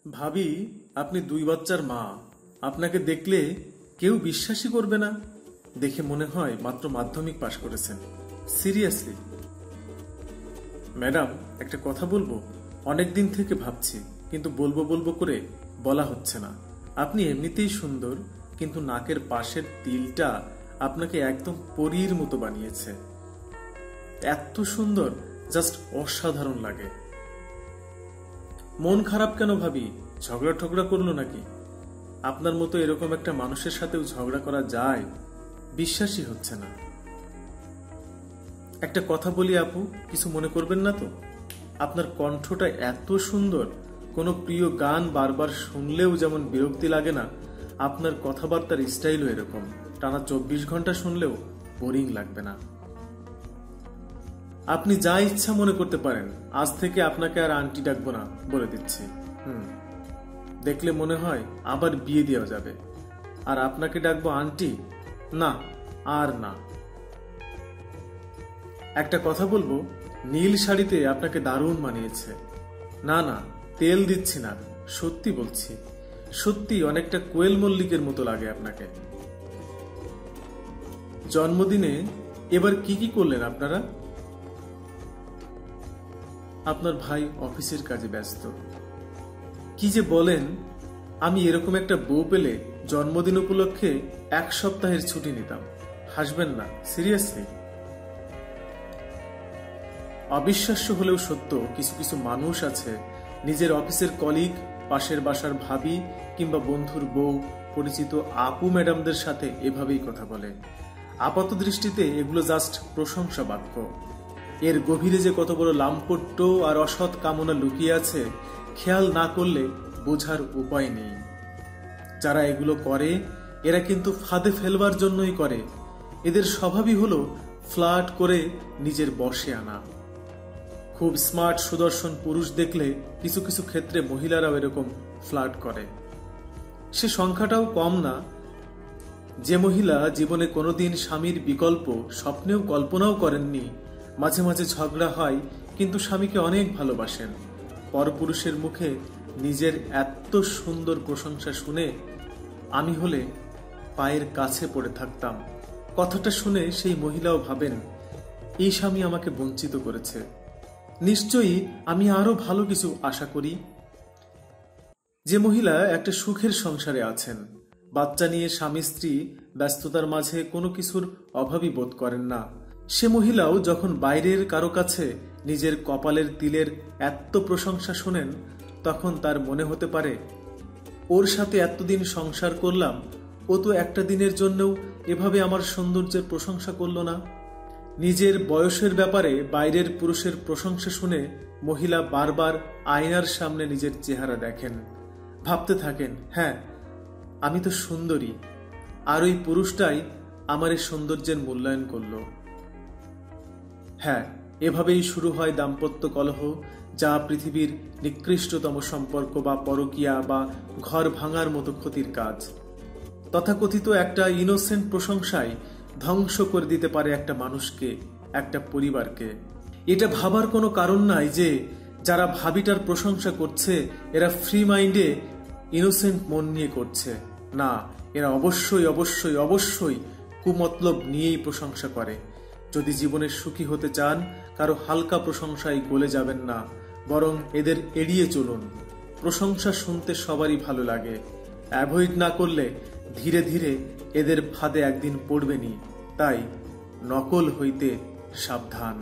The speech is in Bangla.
ভাবি, আপনি 2 বাচ্চার মা। আপনাকে দেখলে কেউ বিশ্বাসই করবে না। দেখে মনে হয় মাত্র মাধ্যমিক পাশ করেছেন। সিরিয়াসলি। ম্যাডাম, একটা কথা বলবো। অনেক দিন থেকে ভাবছি, কিন্তু বলবো বলবো করে বলা হচ্ছে না। আপনি এমনিতেই সুন্দর, কিন্তু নাকের পাশের তিলটা আপনাকে একদম পরীর মতো বানিয়েছে। এত সুন্দর, জাস্ট অসাধারণ লাগে। মন খারাপ কেন ভাবি? ঝগড়া ঠগড়া করলো নাকি? আপনার মতো এরকম একটা মানুষের সাথেও ঝগড়া করা যায়? বিশ্বাসই হচ্ছে না। একটা কথা বলি আপু, কিছু মনে করবেন না তো? আপনার কণ্ঠটা এত সুন্দর, কোনো প্রিয় গান বারবার শুনলেও যেমন বিরক্তি লাগে না, আপনার কথাবার্তার স্টাইলও এরকম। টানা 24 ঘন্টা শুনলেও বোরিং লাগবে না। আপনি যা ইচ্ছা মনে করতে পারেন। আজ থেকে আপনাকে আর আন্টি ডাকবো না, বলে দিচ্ছি। দেখলে মনে হয় আবার বিয়ে দেওয়া যাবে। আর আপনাকে ডাকবো আন্টি? না, আর না। একটা কথা বলবো, নীল শাড়িতে আপনাকে দারুণ মানিয়েছে। না না, তেল দিচ্ছি না, সত্যি বলছি। সত্যি অনেকটা কোয়েল মল্লিকের মতো লাগে আপনাকে। জন্মদিনে এবার কি কি করলেন আপনারা? আপনার ভাই অফিসের কাজে ব্যস্ত। কি যে বলেন! আমি এরকম একটা বউ পেলে জন্মদিন উপলক্ষে 1 সপ্তাহের ছুটি নিতাম। হাসবেন না, সিরিয়াসলি। অবিশ্বাস্য হলেও সত্য, কিছু কিছু মানুষ আছে নিজের অফিসের কলিগ, পাশের বাসার ভাবি কিংবা বন্ধুর বউ, পরিচিত আপু ম্যাডামদের সাথে এভাবেই কথা বলে। আপাত দৃষ্টিতে এগুলো জাস্ট প্রশংসা বাক্য। এর গভীরে যে কত বড় লাম্পট্য আর অসৎ কামনা লুকিয়ে আছে, খেয়াল না করলে বোঝার উপায় নেই। যারা এগুলো করে, এরা কিন্তু ফাঁদে ফেলবার জন্যই করে। এদের স্বভাবই হলো ফ্লার্ট করে নিজের বশে আনা। খুব স্মার্ট সুদর্শন পুরুষ দেখলে কিছু কিছু ক্ষেত্রে মহিলারাও এরকম ফ্লার্ট করে। সে সংখ্যাটাও কম না। যে মহিলা জীবনে কোনোদিন স্বামীর বিকল্প স্বপ্নেও কল্পনাও করেননি, মাঝে মাঝে ঝগড়া হয়, কিন্তু স্বামীকে অনেক ভালোবাসেন। পরপুরুষের মুখে নিজের এত সুন্দর প্রশংসা শুনে আমি হলে পায়ের কাছে পড়ে থাকতাম। কথাটা শুনে সেই মহিলাও ভাবেন, এই স্বামী আমাকে বঞ্চিত করেছে। নিশ্চয়ই আমি আরো ভালো কিছু আশা করি। যে মহিলা একটা সুখের সংসারে আছেন, বাচ্চা নিয়ে স্বামী স্ত্রী ব্যস্ততার মাঝে কোনো কিছুর অভাবই বোধ করেন না, সে মহিলাও যখন বাইরের কারো কাছে নিজের কপালের তিলের এত প্রশংসা শোনেন, তখন তার মনে হতে পারে, ওর সাথে এতদিন সংসার করলাম, ও তো একটা দিনের জন্যও এভাবে আমার সৌন্দর্যের প্রশংসা করলো না। নিজের বয়সের ব্যাপারে বাইরের পুরুষের প্রশংসা শুনে মহিলা বারবার আয়নার সামনে নিজের চেহারা দেখেন, ভাবতে থাকেন, হ্যাঁ আমি তো সুন্দরী, আর ওই পুরুষটাই আমার এই সৌন্দর্যের মূল্যায়ন করলো। হ্যাঁ, এভাবেই শুরু হয় দাম্পত্য কলহ, যা পৃথিবীর নিকৃষ্টতম সম্পর্ক বা পরকীয়া বা ঘর ভাঙার মতো ক্ষতির কাজ। তথাকথিত একটা ইনোসেন্ট প্রশংসায় ধ্বংস করে দিতে পারে একটা মানুষকে, একটা পরিবারকে। এটা ভাবার কোনো কারণ নাই যে যারা ভাবিটার প্রশংসা করছে এরা ফ্রি মাইন্ডে ইনোসেন্ট মন নিয়ে করছে। না, এরা অবশ্যই অবশ্যই অবশ্যই কুমতলব নিয়েই প্রশংসা করে। যদি জীবনে সুখী হতে চান, কারো হালকা প্রশংসায় গলে যাবেন না, বরং এদের এড়িয়ে চলুন। প্রশংসা শুনতে সবারই ভালো লাগে। অ্যাভয়েড না করলে ধীরে ধীরে এদের ফাঁদে একদিন পড়বেনই। তাই নকল হইতে সাবধান।